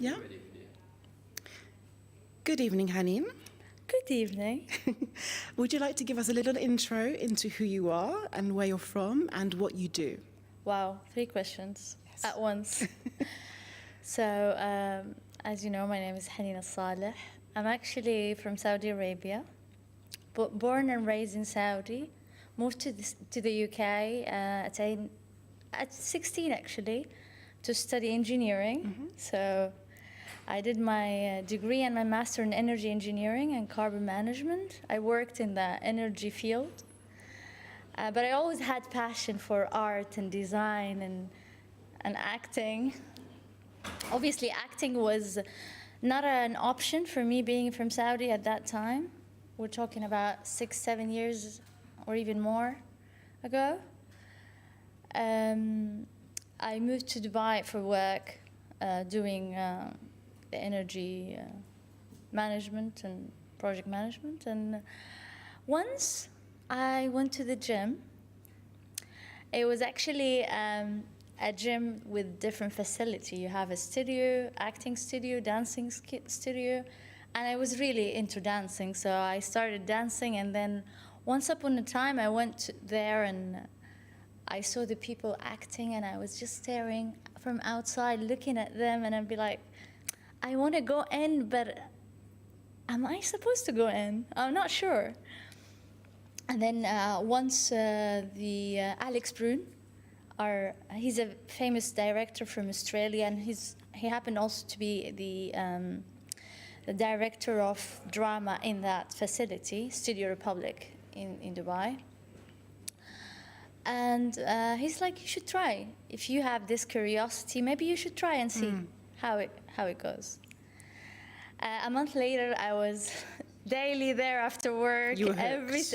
Yeah. Good evening, Haneen. Good evening. Would you like to give us a little intro into who you are and where you're from and what you do? Wow, 3 questions at once. So, as you know, my name is Haneen Saleh. I'm actually from Saudi Arabia, but born and raised in Saudi. Moved to the UK at 16, actually, to study engineering. So I did my degree and my master in energy engineering and carbon management. I worked in the energy field, but I always had passion for art and design and acting. Obviously, acting was not an option for me being from Saudi at that time. We're talking about 6, 7 years or even more ago. I moved to Dubai for work, doing the energy management and project management. And once I went to the gym. It was actually a gym with different facility. You have a studio, acting studio, dancing studio, and I was really into dancing. So I started dancing, and then once upon a time I went there and I saw the people acting, and I was just staring from outside, looking at them, and I'd be like, I want to go in, but am I supposed to go in? I'm not sure. And then once the Alex Brun, he's a famous director from Australia, and he happened also to be the director of drama in that facility, Studio Republic in Dubai. And he's like, you should try. If you have this curiosity, maybe you should try and see how it goes. A month later, I was daily there after work. You were hooked.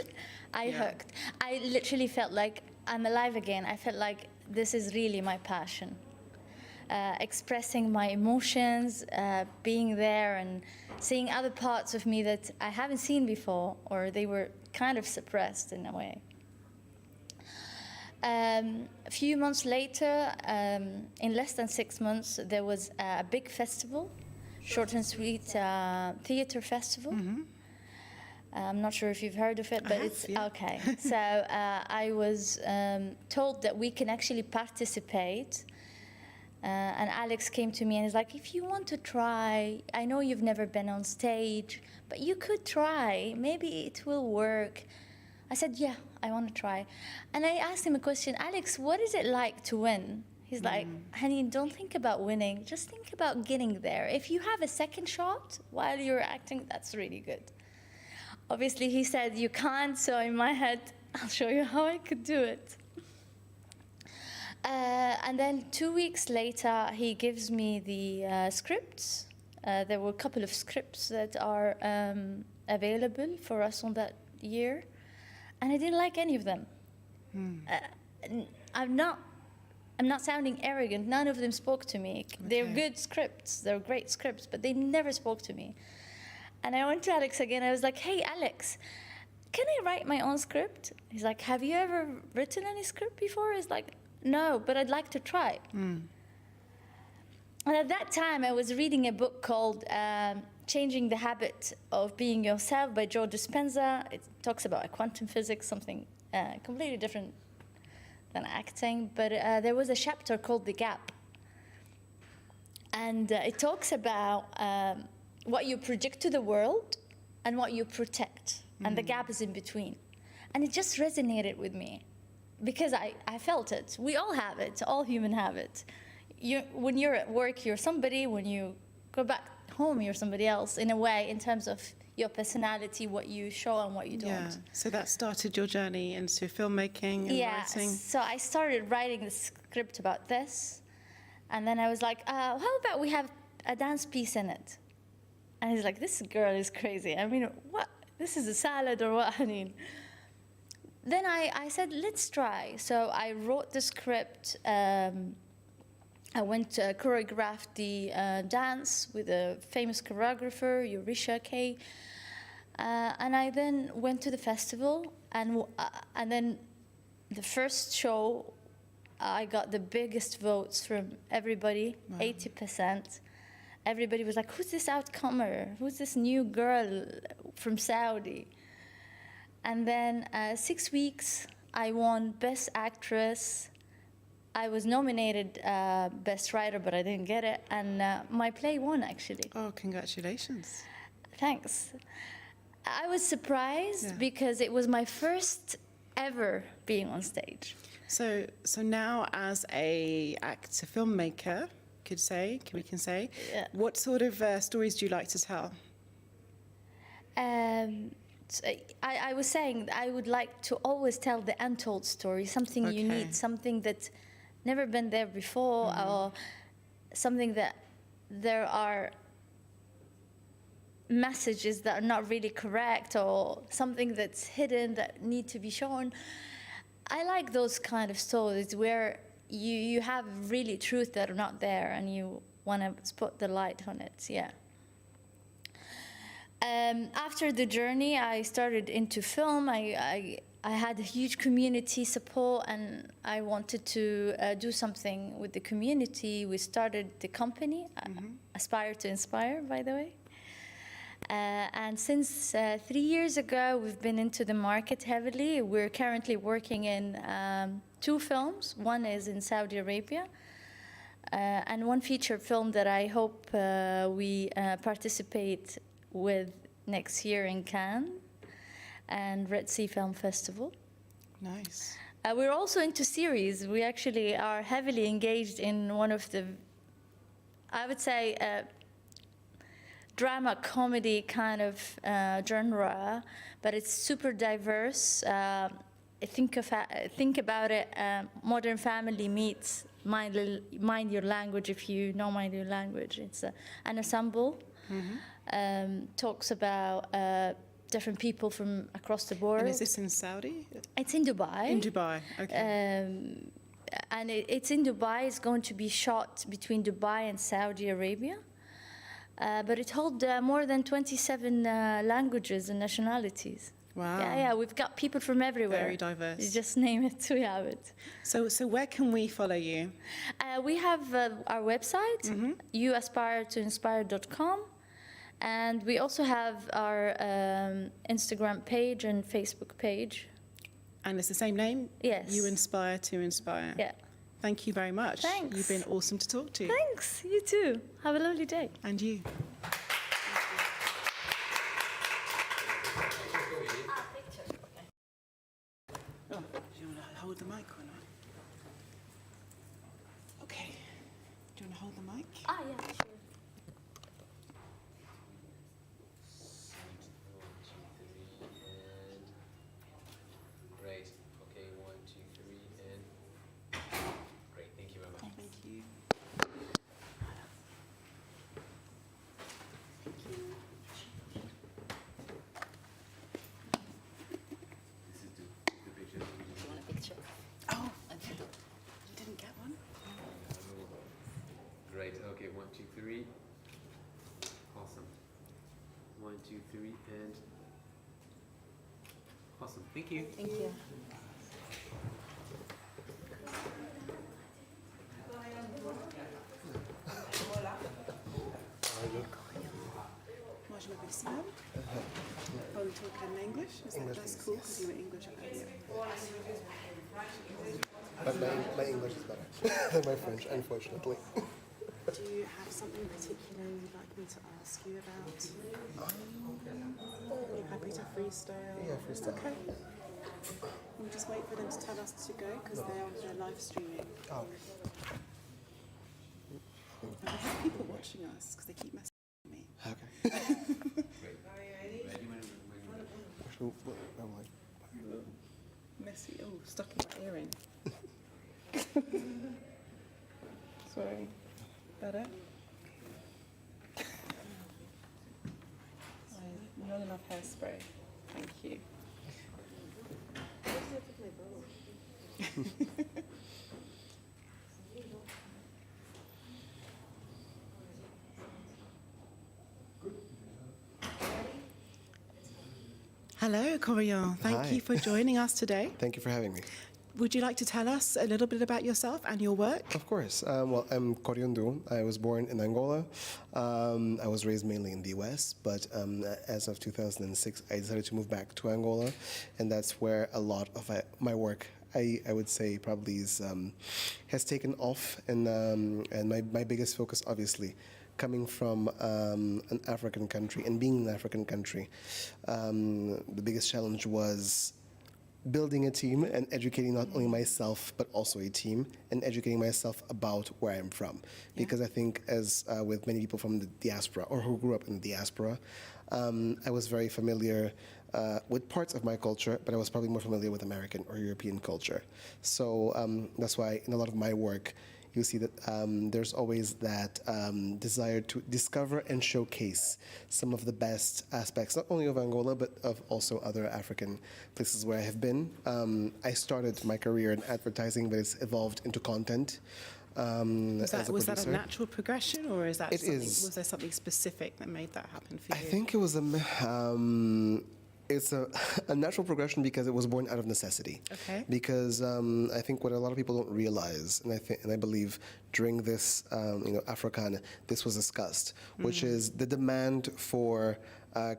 I hooked. I literally felt like I'm alive again. I felt like this is really my passion. Expressing my emotions, being there and seeing other parts of me that I haven't seen before, or they were kind of suppressed in a way. A few months later, in less than 6 months, there was a big festival, Short and Sweet Theatre Festival. I'm not sure if you've heard of it, but okay. So I was told that we can actually participate. And Alex came to me and he's like, if you want to try, I know you've never been on stage, but you could try. Maybe it will work. I said, yeah, I want to try. And I asked him a question, Alex, what is it like to win? He's like, Haneen, don't think about winning. Just think about getting there. If you have a second shot while you're acting, that's really good. Obviously, he said, you can't, so in my head, I'll show you how I could do it. And then 2 weeks later, he gives me the scripts. There were a couple of scripts that are available for us on that year, and I didn't like any of them. I'm not sounding arrogant. None of them spoke to me. Okay. They're good scripts. They're great scripts, but they never spoke to me. And I went to Alex again. I was like, hey, Alex, can I write my own script? He's like, have you ever written any script before? He's like, no, but I'd like to try. And at that time, I was reading a book called Changing the Habit of Being Yourself by Joe Dispenza. It talks about quantum physics, something completely different than acting. But there was a chapter called The Gap. And it talks about what you project to the world and what you protect. And the gap is in between. And it just resonated with me because I felt it. We all have it. All humans have it. When you're at work, you're somebody. When you go back home, you're somebody else in a way, in terms of your personality, what you show and what you don't. Yeah. So that started your journey into filmmaking and writing. So I started writing the script about this. And then I was like, how about we have a dance piece in it? And he's like, this girl is crazy. I mean, what? This is a salad or what? I mean, then I said, let's try. So I wrote the script. I went to choreographed the dance with a famous choreographer, Issraa K. And I then went to the festival. And then the first show, I got the biggest votes from everybody, 80%. everybody was like, who's this outcomer? Who's this new girl from Saudi? And then 6 weeks, I won Best Actress. I was nominated Best Writer, but I didn't get it. And my play won, actually. Oh, congratulations. Thanks. I was surprised because it was my first ever being on stage. So now as a actor, filmmaker, we can say, what sort of stories do you like to tell? So I was saying I would like to always tell the untold story, something unique, something that's never been there before, or something that there are messages that are not really correct, or something that's hidden that need to be shown. I like those kind of stories where you have really truth that are not there and you want to put the light on it, yeah. After the journey, I started into film. I had a huge community support, and I wanted to do something with the community. We started the company, Aspire to Inspire, by the way. And since 3 years ago, we've been into the market heavily. We're currently working in 2 films. One is in Saudi Arabia, and one feature film that I hope we participate with next year in Cannes and Red Sea Film Festival. Nice. We're also into series. We actually are heavily engaged in one of the, I would say, drama comedy kind of genre, but it's super diverse. Think about it, Modern Family meets Mind Your Language, if you know Mind Your Language. It's an ensemble. Talks about different people from across the board. And is this in Saudi? It's in Dubai. In Dubai, okay. And it's in Dubai. It's going to be shot between Dubai and Saudi Arabia. But it holds more than 27 languages and nationalities. Wow. Yeah, we've got people from everywhere. Very diverse. You just name it, we have it. So where can we follow you? We have our website, youaspiretoinspire.com. And we also have our Instagram page and Facebook page. And it's the same name? Yes. You Inspire to Inspire. Yeah. Thank you very much. Thanks. You've been awesome to talk to. Thanks. You too. Have a lovely day. And you. Oh, do you want to hold the mic or not? Okay. Do you want to hold the mic? Ah, yeah, sure. Great. Okay, 1, 2, 3, and great. Thank you very much. Thank you. This is the picture. You want a picture? Oh, okay. You didn't get one? Great. Okay, 1, 2, 3. Awesome. 1, 2, 3, and awesome. Thank you. Thank you. Moi, je m'appelle Simone. Oh, you talk in English? That's cool because you were English earlier. But my English is better than my French, unfortunately. Do you have something particular you'd like me to ask you about? Are you happy to freestyle? Yeah, freestyle. Okay. We'll just wait for them to tell us to go because they're live streaming. Oh. And we have people watching us because they keep messaging me. Okay. Ready? Actually, I'm like, Messy. Oh, stuck in my earring. Sorry. Better? Not enough hairspray. Thank you. Hello, Kolong. Thank Hi. you for joining us today. thank you for having me. Would you like to tell us a little bit about yourself and your work? Of course. Well, I'm Coriundo. I was born in Angola. I was raised mainly in the US, but as of 2006, I decided to move back to Angola, and that's where a lot of my work, I would say, probably has taken off. And my biggest focus, obviously, coming from an African country and being an African country, the biggest challenge was building a team and educating not only myself but also a team, and educating myself about where I'm from. Because I think, as with many people from the diaspora or who grew up in the diaspora, I was very familiar with parts of my culture, but I was probably more familiar with American or European culture. So that's why in a lot of my work you see that there's always that desire to discover and showcase some of the best aspects, not only of Angola, but of also other African places where I have been. I started my career in advertising, but it's evolved into content. Was that a natural progression, or was there something specific that made that happen for you? I think it was it's a natural progression because it was born out of necessity. Okay. Because I think what a lot of people don't realize, and I believe during this AfroCannes, this was discussed, which is the demand for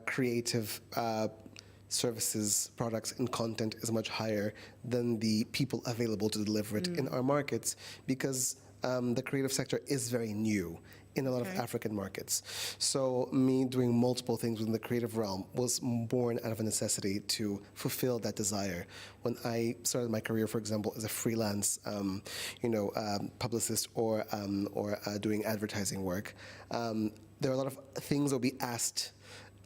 creative services, products, and content is much higher than the people available to deliver it in our markets, because the creative sector is very new in a lot of African markets. So me doing multiple things within the creative realm was born out of a necessity to fulfill that desire. When I started my career, for example, as a freelance, publicist or doing advertising work, there are a lot of things that will be asked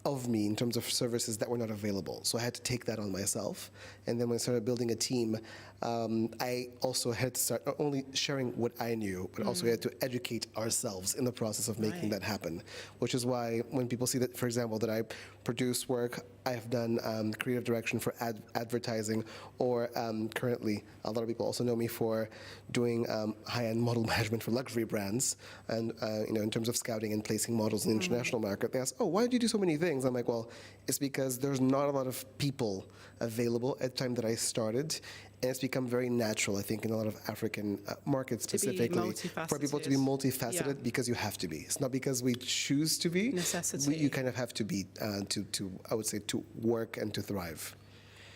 of me in terms of services that were not available. So I had to take that on myself. And then when I started building a team, I also had to start not only sharing what I knew, but also we had to educate ourselves in the process of making that happen. Which is why when people see that, for example, that I produce work, I have done creative direction for advertising, or currently a lot of people also know me for doing high-end model management for luxury brands. And in terms of scouting and placing models in the international market, they ask, oh, why do you do so many things? I'm like, well, it's because there's not a lot of people available at the time that I started. And it's become very natural, I think, in a lot of African markets specifically, for people to be multifaceted because you have to be. It's not because we choose to be. Necessity. You kind of have to be to I would say, to work and to thrive.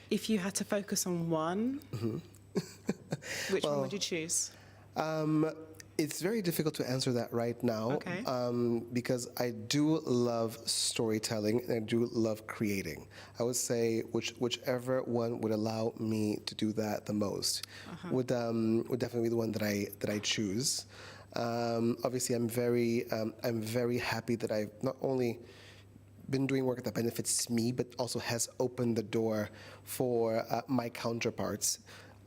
If you had to focus on one, which one would you choose? It's very difficult to answer that right now, because I do love storytelling and I do love creating. I would say whichever one would allow me to do that the most would definitely be the one that I choose. Obviously, I'm very happy that I've not only been doing work that benefits me, but also has opened the door for my counterparts,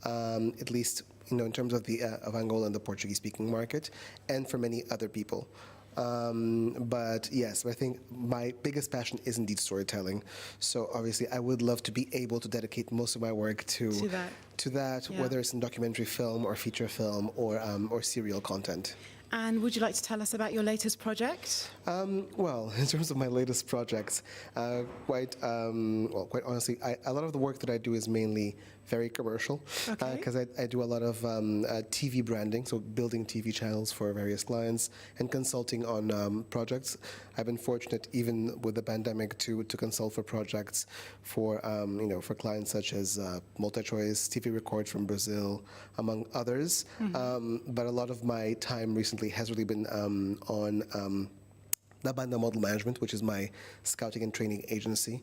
at least in terms of of Angola and the Portuguese-speaking market, and for many other people. But yes, I think my biggest passion is indeed storytelling. So obviously, I would love to be able to dedicate most of my work to that, whether it's in documentary film or feature film or serial content. And would you like to tell us about your latest project? Well, in terms of my latest projects, quite honestly, a lot of the work that I do is mainly very commercial, because I do a lot of TV branding, so building TV channels for various clients and consulting on projects. I've been fortunate, even with the pandemic, to consult for projects for for clients such as MultiChoice, TV Record from Brazil, among others. But a lot of my time recently has really been on La Banda Model Management, which is my scouting and training agency,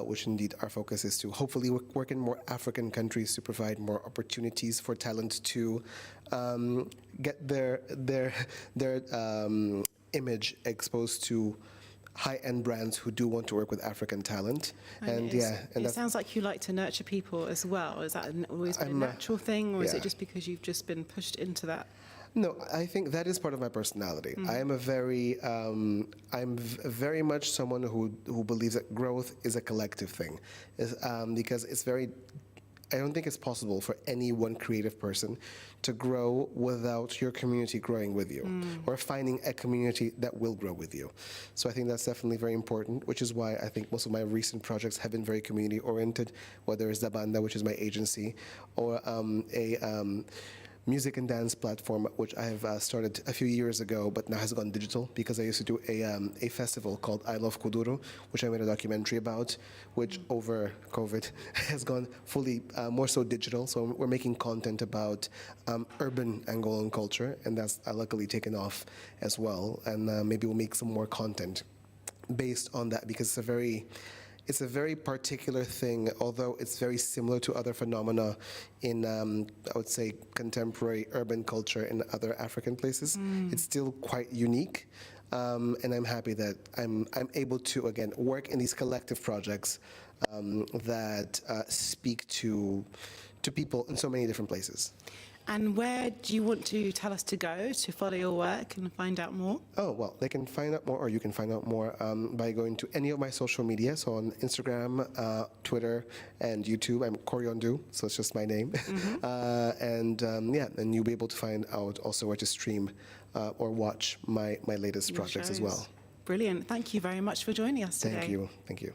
which indeed our focus is to hopefully work in more African countries to provide more opportunities for talent to get their image exposed to high-end brands who do want to work with African talent. And it sounds like you like to nurture people as well. Is that always been a natural thing, or is it just because you've just been pushed into that? No, I think that is part of my personality. I am I'm very much someone who believes that growth is a collective thing, because it's very I don't think it's possible for any one creative person to grow without your community growing with you, or finding a community that will grow with you. So I think that's definitely very important, which is why I think most of my recent projects have been very community oriented, whether it's Dabanda, which is my agency, or a music and dance platform, which I have started a few years ago, but now has gone digital, because I used to do a festival called I Love Kuduro, which I made a documentary about, which over COVID has gone fully more so digital. So we're making content about urban Angolan culture, and that's luckily taken off as well. And maybe we'll make some more content based on that, because it's a very particular thing, although it's very similar to other phenomena in, I would say, contemporary urban culture in other African places. It's still quite unique, and I'm happy that I'm able to, again, work in these collective projects that speak to people in so many different places. And where do you want to tell us to go to follow your work and find out more? Oh, well, they can find out more, or you can find out more by going to any of my social media. So on Instagram, Twitter, and YouTube, I'm Koryondu, so it's just my name. And you'll be able to find out also where to stream or watch my latest projects as well. Brilliant. Thank you very much for joining us today. Thank you. Thank you.